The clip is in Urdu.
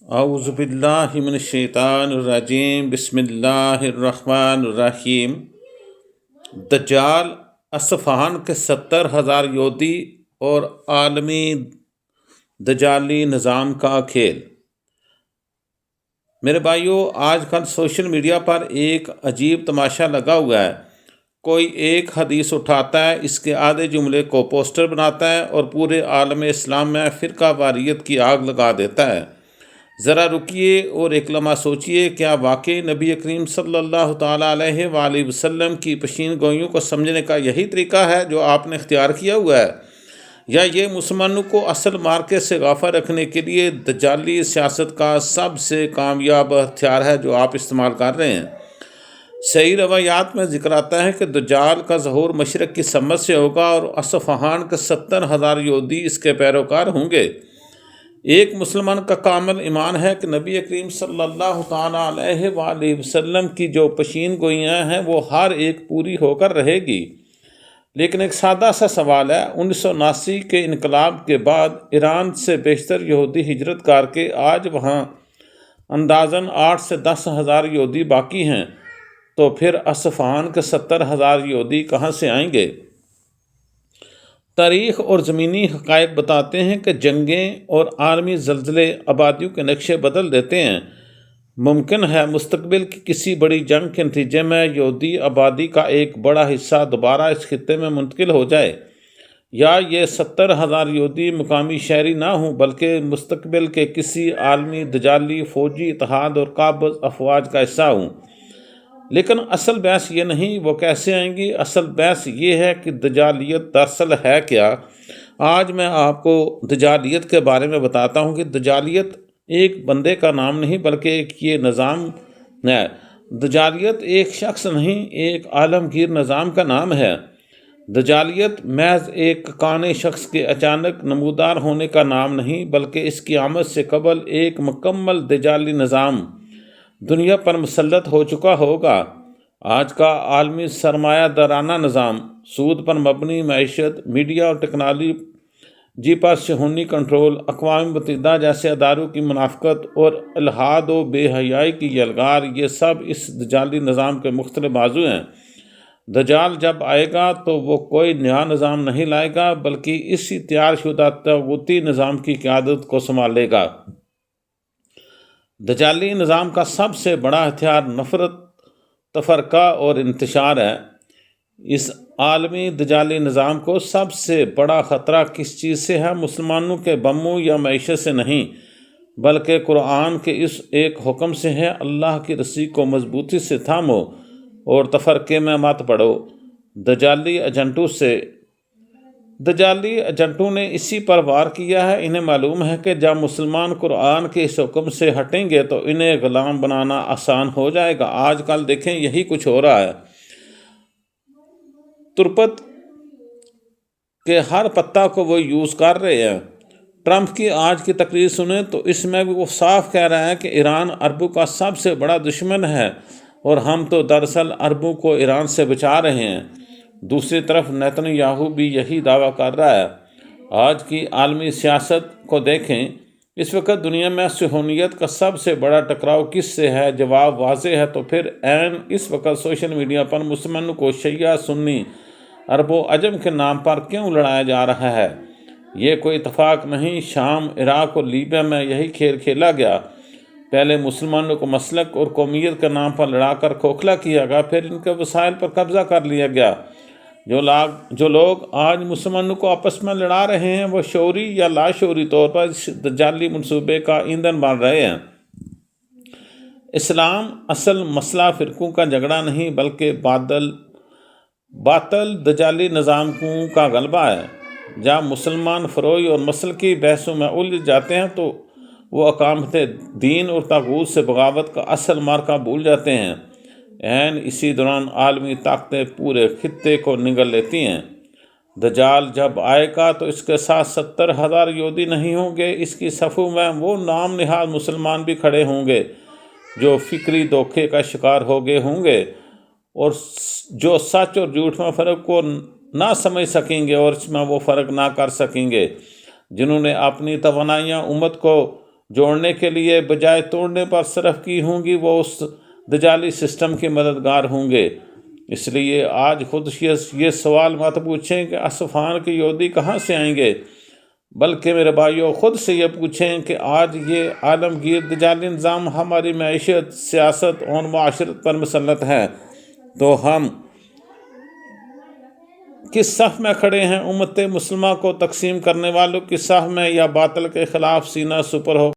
اعوذ باللہ من الشیطان الرجیم، بسم اللہ الرحمن الرحیم۔ دجال اصفہان کے 70,000 یہودی اور عالمی دجالی نظام کا کھیل۔ میرے بھائیوں، آج کل سوشل میڈیا پر ایک عجیب تماشا لگا ہوا ہے۔ کوئی ایک حدیث اٹھاتا ہے، اس کے آدھے جملے کو پوسٹر بناتا ہے اور پورے عالم اسلام میں فرقہ واریت کی آگ لگا دیتا ہے۔ ذرا رکیے اور ایک لمحہ سوچئے، کیا واقعی نبی کریم صلی اللہ تعالیٰ علیہ وآلہ وسلم کی پیشین گوئیوں کو سمجھنے کا یہی طریقہ ہے جو آپ نے اختیار کیا ہوا ہے، یا یہ مسلمانوں کو اصل مارکے سے غافل رکھنے کے لیے دجالی سیاست کا سب سے کامیاب ہتھیار ہے جو آپ استعمال کر رہے ہیں؟ صحیح روایات میں ذکر آتا ہے کہ دجال کا ظہور مشرق کی سمت سے ہوگا اور اصفہان کے 70,000 یہودی اس کے پیروکار ہوں گے۔ ایک مسلمان کا کامل ایمان ہے کہ نبی کریم صلی اللہ تعالیٰ علیہ وآلہ وسلم کی جو پیشین گوئیاں ہیں وہ ہر ایک پوری ہو کر رہے گی۔ لیکن ایک سادہ سا سوال ہے، 1979 کے انقلاب کے بعد ایران سے بیشتر یہودی ہجرت کر کے آج وہاں اندازاً 8 سے 10,000 یہودی باقی ہیں، تو پھر اصفہان کے 70,000 یہودی کہاں سے آئیں گے؟ تاریخ اور زمینی حقائق بتاتے ہیں کہ جنگیں اور عالمی زلزلے آبادیوں کے نقشے بدل دیتے ہیں۔ ممکن ہے مستقبل کی کسی بڑی جنگ کے نتیجے میں یہودی آبادی کا ایک بڑا حصہ دوبارہ اس خطے میں منتقل ہو جائے، یا یہ 70,000 یہودی مقامی شہری نہ ہوں بلکہ مستقبل کے کسی عالمی دجالی فوجی اتحاد اور قابض افواج کا حصہ ہوں۔ لیکن اصل بحث یہ نہیں وہ کیسے آئیں گی، اصل بحث یہ ہے کہ دجالیت دراصل ہے کیا۔ آج میں آپ کو دجالیت کے بارے میں بتاتا ہوں کہ دجالیت ایک بندے کا نام نہیں بلکہ ایک یہ نظام ہے۔ دجالیت ایک شخص نہیں، ایک عالمگیر نظام کا نام ہے۔ دجالیت محض ایک کانے شخص کے اچانک نمودار ہونے کا نام نہیں بلکہ اس کی آمد سے قبل ایک مکمل دجالی نظام دنیا پر مسلط ہو چکا ہوگا۔ آج کا عالمی سرمایہ دارانہ نظام، سود پر مبنی معیشت، میڈیا اور ٹیکنالوجی پر صہیونی کنٹرول، اقوام متحدہ جیسے اداروں کی منافقت اور الحاد و بے حیائی کی یلغار، یہ سب اس دجالی نظام کے مختلف بازو ہیں۔ دجال جب آئے گا تو وہ کوئی نیا نظام نہیں لائے گا بلکہ اسی تیار شدہ طاغوتی نظام کی قیادت کو سنبھالے گا۔ دجالی نظام کا سب سے بڑا ہتھیار نفرت، تفرقہ اور انتشار ہے۔ اس عالمی دجالی نظام کو سب سے بڑا خطرہ کس چیز سے ہے؟ مسلمانوں کے بموں یا معیشت سے نہیں بلکہ قرآن کے اس ایک حکم سے ہے، اللہ کی رسی کو مضبوطی سے تھامو اور تفرقے میں مت پڑو۔ دجالی ایجنٹوں سے، دجالی ایجنٹوں نے اسی پر وار کیا ہے۔ انہیں معلوم ہے کہ جب مسلمان قرآن کے اس حکم سے ہٹیں گے تو انہیں غلام بنانا آسان ہو جائے گا۔ آج کل دیکھیں یہی کچھ ہو رہا ہے۔ ترپت کے ہر پتہ کو وہ یوز کر رہے ہیں۔ ٹرمپ کی آج کی تقریر سنیں تو اس میں بھی وہ صاف کہہ رہا ہے کہ ایران عربوں کا سب سے بڑا دشمن ہے اور ہم تو دراصل عربوں کو ایران سے بچا رہے ہیں۔ دوسری طرف نیتن یاہو بھی یہی دعویٰ کر رہا ہے۔ آج کی عالمی سیاست کو دیکھیں، اس وقت دنیا میں صہیونیت کا سب سے بڑا ٹکراؤ کس سے ہے؟ جواب واضح ہے۔ تو پھر عین اس وقت سوشل میڈیا پر مسلمانوں کو شیعہ سنی عرب و عجم کے نام پر کیوں لڑایا جا رہا ہے؟ یہ کوئی اتفاق نہیں۔ شام، عراق اور لیبیا میں یہی کھیل کھیلا گیا۔ پہلے مسلمانوں کو مسلک اور قومیت کے نام پر لڑا کر کھوکھلا کیا گیا، پھر ان کے وسائل پر قبضہ کر لیا گیا۔ جو لوگ آج مسلمانوں کو آپس میں لڑا رہے ہیں وہ شعوری یا لاشعوری طور پر اس دجالی منصوبے کا ایندھن بن رہے ہیں۔ اسلام اصل مسئلہ فرقوں کا جھگڑا نہیں بلکہ باطل دجالی نظاموں کا غلبہ ہے۔ جب مسلمان فروعی اور مسلکی بحثوں میں الجھ جاتے ہیں تو وہ اقامت دین اور طاغوت سے بغاوت کا اصل مارکہ بھول جاتے ہیں۔ عین اسی دوران عالمی طاقتیں پورے خطے کو نگل لیتی ہیں۔ دجال جب آئے گا تو اس کے ساتھ 70,000 یہودی نہیں ہوں گے، اس کی صفوں میں وہ نام نہاد مسلمان بھی کھڑے ہوں گے جو فکری دھوکے کا شکار ہو گئے ہوں گے اور جو سچ اور جھوٹ میں فرق کو نہ سمجھ سکیں گے اور اس میں وہ فرق نہ کر سکیں گے، جنہوں نے اپنی توانائیاں امت کو جوڑنے کے لیے بجائے توڑنے پر صرف کی ہوں گی وہ اس دجالی سسٹم کے مددگار ہوں گے۔ اس لیے آج خود یہ سوال مت پوچھیں کہ اصفہان کے یہودی کہاں سے آئیں گے، بلکہ میرے بھائیوں خود سے یہ پوچھیں کہ آج یہ عالمگیر دجالی نظام ہماری معیشت، سیاست اور معاشرت پر مسلط ہے تو ہم کس صف میں کھڑے ہیں؟ امت مسلمہ کو تقسیم کرنے والوں کی صف میں یا باطل کے خلاف سینہ سپر ہو